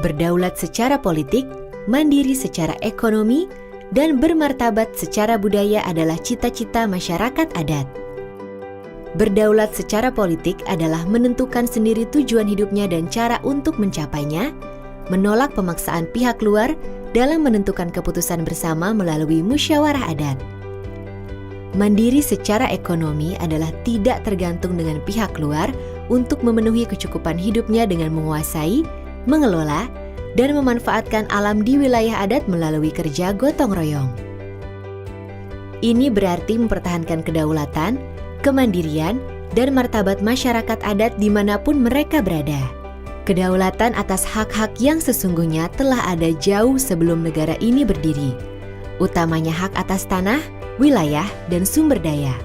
berdaulat secara politik, mandiri secara ekonomi, dan bermartabat secara budaya adalah cita-cita masyarakat adat. Berdaulat secara politik adalah menentukan sendiri tujuan hidupnya dan cara untuk mencapainya, menolak pemaksaan pihak luar dalam menentukan keputusan bersama melalui musyawarah adat. Mandiri secara ekonomi adalah tidak tergantung dengan pihak luar untuk memenuhi kecukupan hidupnya dengan menguasai, mengelola, dan memanfaatkan alam di wilayah adat melalui kerja gotong royong. Ini berarti mempertahankan kedaulatan, kemandirian, dan martabat masyarakat adat dimanapun mereka berada. Kedaulatan atas hak-hak yang sesungguhnya telah ada jauh sebelum negara ini berdiri, utamanya hak atas tanah, wilayah, dan sumber daya.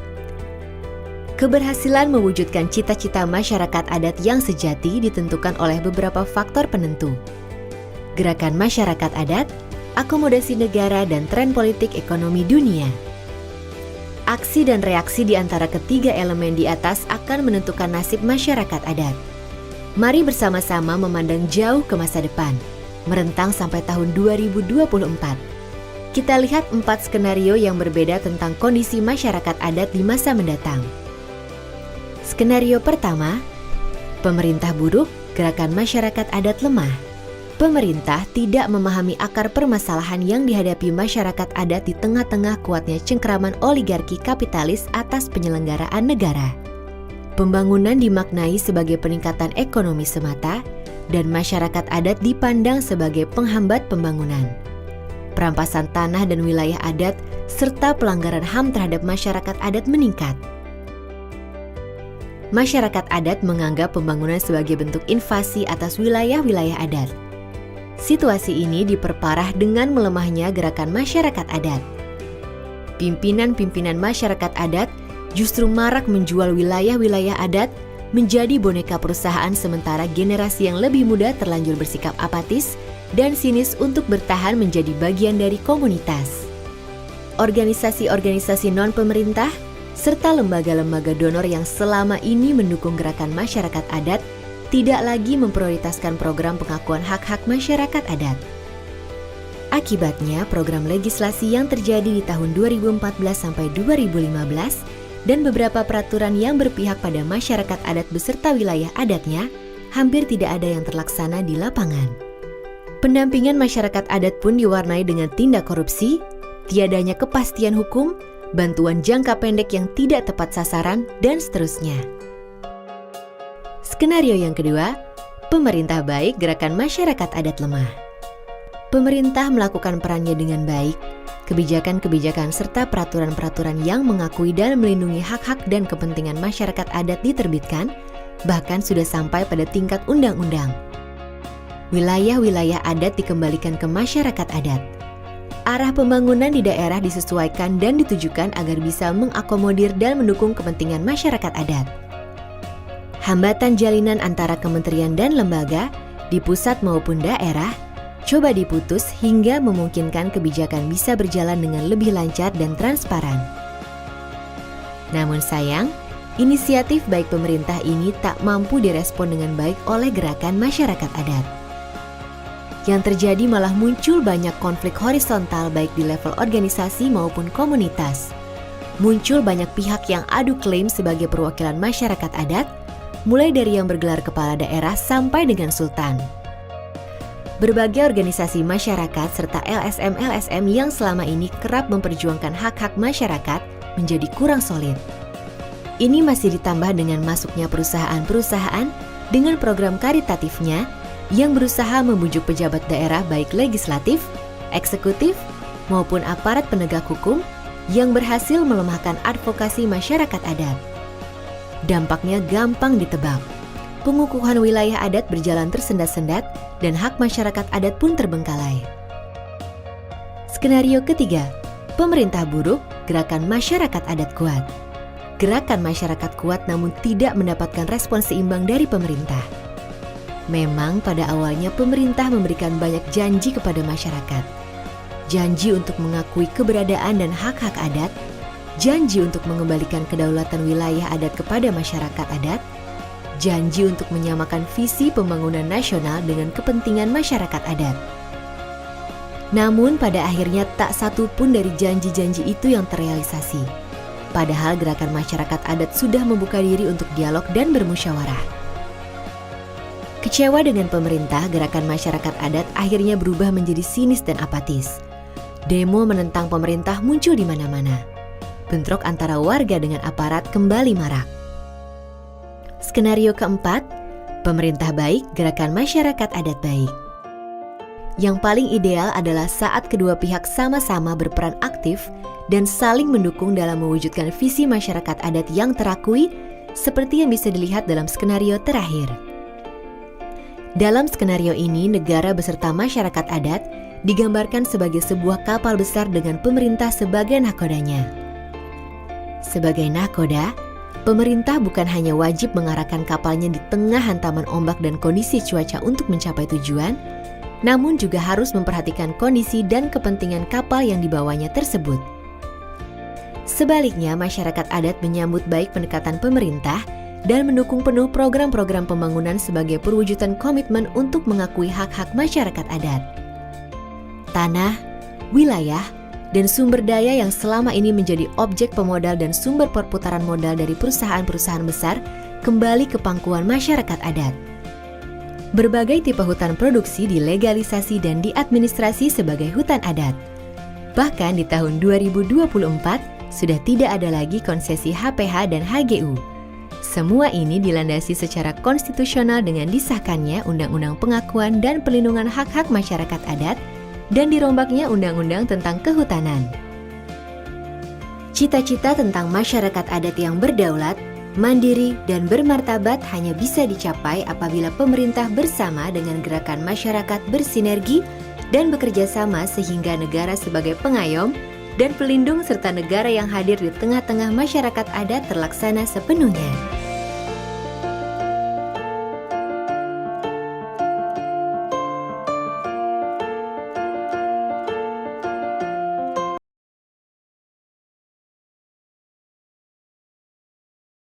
Keberhasilan mewujudkan cita-cita masyarakat adat yang sejati ditentukan oleh beberapa faktor penentu. Gerakan masyarakat adat, akomodasi negara, dan tren politik ekonomi dunia. Aksi dan reaksi di antara ketiga elemen di atas akan menentukan nasib masyarakat adat. Mari bersama-sama memandang jauh ke masa depan, merentang sampai tahun 2024. Kita lihat 4 skenario yang berbeda tentang kondisi masyarakat adat di masa mendatang. Skenario pertama, pemerintah buruk, gerakan masyarakat adat lemah. Pemerintah tidak memahami akar permasalahan yang dihadapi masyarakat adat di tengah-tengah kuatnya cengkraman oligarki kapitalis atas penyelenggaraan negara. Pembangunan dimaknai sebagai peningkatan ekonomi semata, dan masyarakat adat dipandang sebagai penghambat pembangunan. Perampasan tanah dan wilayah adat, serta pelanggaran HAM terhadap masyarakat adat meningkat. Masyarakat adat menganggap pembangunan sebagai bentuk invasi atas wilayah-wilayah adat. Situasi ini diperparah dengan melemahnya gerakan masyarakat adat. Pimpinan-pimpinan masyarakat adat justru marak menjual wilayah-wilayah adat menjadi boneka perusahaan, sementara generasi yang lebih muda terlanjur bersikap apatis dan sinis untuk bertahan menjadi bagian dari komunitas. Organisasi-organisasi non-pemerintah serta lembaga-lembaga donor yang selama ini mendukung gerakan masyarakat adat tidak lagi memprioritaskan program pengakuan hak-hak masyarakat adat. Akibatnya, program legislasi yang terjadi di tahun 2014 sampai 2015 dan beberapa peraturan yang berpihak pada masyarakat adat beserta wilayah adatnya hampir tidak ada yang terlaksana di lapangan. Pendampingan masyarakat adat pun diwarnai dengan tindak korupsi, tiadanya kepastian hukum, bantuan jangka pendek yang tidak tepat sasaran, dan seterusnya. Skenario yang kedua, pemerintah baik, gerakan masyarakat adat lemah. Pemerintah melakukan perannya dengan baik. Kebijakan-kebijakan serta peraturan-peraturan yang mengakui dan melindungi hak-hak dan kepentingan masyarakat adat diterbitkan, bahkan sudah sampai pada tingkat undang-undang. Wilayah-wilayah adat dikembalikan ke masyarakat adat. Arah pembangunan di daerah disesuaikan dan ditujukan agar bisa mengakomodir dan mendukung kepentingan masyarakat adat. Hambatan jalinan antara kementerian dan lembaga, di pusat maupun daerah, coba diputus hingga memungkinkan kebijakan bisa berjalan dengan lebih lancar dan transparan. Namun sayang, inisiatif baik pemerintah ini tak mampu direspon dengan baik oleh gerakan masyarakat adat. Yang terjadi malah muncul banyak konflik horizontal baik di level organisasi maupun komunitas. Muncul banyak pihak yang adu klaim sebagai perwakilan masyarakat adat, mulai dari yang bergelar kepala daerah sampai dengan sultan. Berbagai organisasi masyarakat serta LSM-LSM yang selama ini kerap memperjuangkan hak-hak masyarakat menjadi kurang solid. Ini masih ditambah dengan masuknya perusahaan-perusahaan dengan program karitatifnya yang berusaha membujuk pejabat daerah baik legislatif, eksekutif, maupun aparat penegak hukum yang berhasil melemahkan advokasi masyarakat adat. Dampaknya gampang ditebak. Pengukuhan wilayah adat berjalan tersendat-sendat dan hak masyarakat adat pun terbengkalai. Skenario ketiga, pemerintah buruk, gerakan masyarakat adat kuat. Gerakan masyarakat kuat namun tidak mendapatkan respon seimbang dari pemerintah. Memang pada awalnya pemerintah memberikan banyak janji kepada masyarakat. Janji untuk mengakui keberadaan dan hak-hak adat, janji untuk mengembalikan kedaulatan wilayah adat kepada masyarakat adat, janji untuk menyamakan visi pembangunan nasional dengan kepentingan masyarakat adat. Namun pada akhirnya tak satu pun dari janji-janji itu yang terrealisasi. Padahal gerakan masyarakat adat sudah membuka diri untuk dialog dan bermusyawarah. Kecewa dengan pemerintah, gerakan masyarakat adat akhirnya berubah menjadi sinis dan apatis. Demo menentang pemerintah muncul di mana-mana. Bentrok antara warga dengan aparat kembali marak. Skenario keempat, pemerintah baik, gerakan masyarakat adat baik. Yang paling ideal adalah saat kedua pihak sama-sama berperan aktif dan saling mendukung dalam mewujudkan visi masyarakat adat yang terakui, seperti yang bisa dilihat dalam skenario terakhir. Dalam skenario ini, negara beserta masyarakat adat digambarkan sebagai sebuah kapal besar dengan pemerintah sebagai nahkodanya. Sebagai nahkoda, pemerintah bukan hanya wajib mengarahkan kapalnya di tengah hantaman ombak dan kondisi cuaca untuk mencapai tujuan, namun juga harus memperhatikan kondisi dan kepentingan kapal yang dibawanya tersebut. Sebaliknya, masyarakat adat menyambut baik pendekatan pemerintah dan mendukung penuh program-program pembangunan sebagai perwujudan komitmen untuk mengakui hak-hak masyarakat adat. Tanah, wilayah, dan sumber daya yang selama ini menjadi objek pemodal dan sumber perputaran modal dari perusahaan-perusahaan besar kembali ke pangkuan masyarakat adat. Berbagai tipe hutan produksi dilegalisasi dan diadministrasi sebagai hutan adat. Bahkan di tahun 2024 sudah tidak ada lagi konsesi HPH dan HGU. Semua ini dilandasi secara konstitusional dengan disahkannya Undang-Undang Pengakuan dan Perlindungan Hak-Hak Masyarakat Adat dan dirombaknya Undang-Undang tentang Kehutanan. Cita-cita tentang masyarakat adat yang berdaulat, mandiri, dan bermartabat hanya bisa dicapai apabila pemerintah bersama dengan gerakan masyarakat bersinergi dan bekerja sama sehingga negara sebagai pengayom dan pelindung serta negara yang hadir di tengah-tengah masyarakat adat terlaksana sepenuhnya.